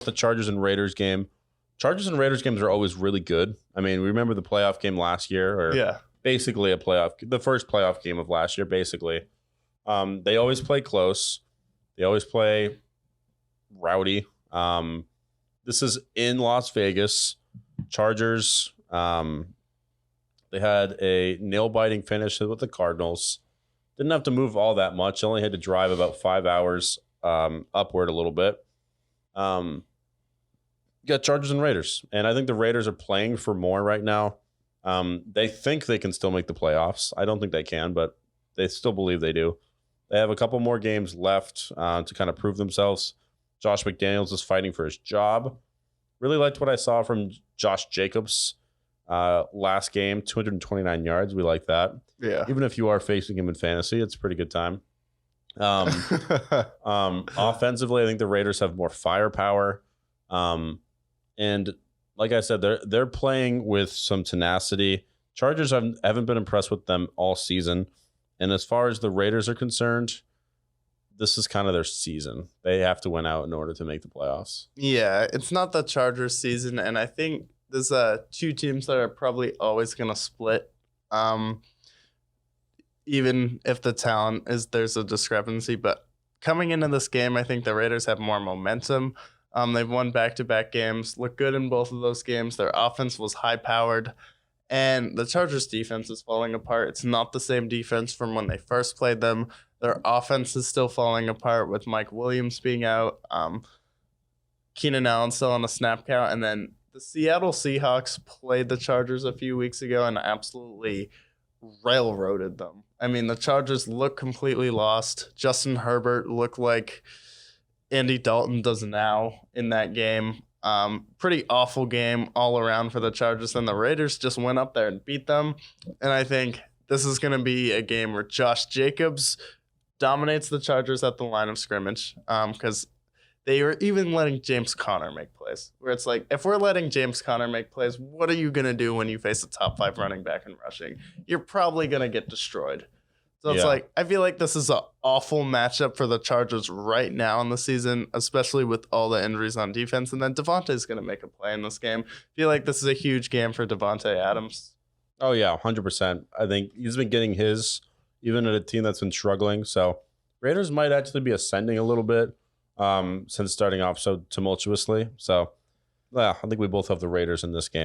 The Chargers and Raiders game. Chargers and Raiders games are always really good. I mean, we remember the playoff game last year, or basically the first playoff game of last year, basically. They always play close. They always play rowdy. This is in Las Vegas. Chargers, they had a nail-biting finish with the Cardinals. Didn't have to move all that much. Only had to drive about 5 hours upward a little bit. Got Chargers and Raiders, and I think the Raiders are playing for more right now. They think they can still make the playoffs. I don't think they can, but they still believe they do. They have a couple more games left to kind of prove themselves. Josh McDaniels is fighting for his job. Really liked what I saw from Josh Jacobs last game, 229 yards. We like that. Yeah. Even if you are facing him in fantasy, it's a pretty good time. Offensively, I think the Raiders have more firepower. And like I said, they're playing with some tenacity. Chargers haven't been impressed with them all season. And as far as the Raiders are concerned, this is kind of their season. They have to win out in order to make the playoffs. Yeah, it's not the Chargers season, and I think there's two teams that are probably always going to split. Even if the talent there's a discrepancy, but coming into this game, I think the Raiders have more momentum. They've won back-to-back games, looked good in both of those games. Their offense was high-powered, and the Chargers' defense is falling apart. It's not the same defense from when they first played them. Their offense is still falling apart with Mike Williams being out, Keenan Allen still on a snap count, and then the Seattle Seahawks played the Chargers a few weeks ago and absolutely railroaded them. I mean, the Chargers look completely lost. Justin Herbert looked like Andy Dalton does now in that game. Pretty awful game all around for the Chargers, and the Raiders just went up there and beat them. And I think this is going to be a game where Josh Jacobs dominates the Chargers at the line of scrimmage, because they were even letting James Conner make plays, where it's like, if we're letting James Conner make plays, what are you going to do when you face a top 5 running back in rushing? You're probably going to get destroyed. So it's like, I feel like this is an awful matchup for the Chargers right now in the season, especially with all the injuries on defense. And then Devontae's going to make a play in this game. I feel like this is a huge game for Davante Adams. Oh, yeah, 100%. I think he's been getting his, even at a team that's been struggling. So Raiders might actually be ascending a little bit since starting off so tumultuously. So, yeah, I think we both have the Raiders in this game.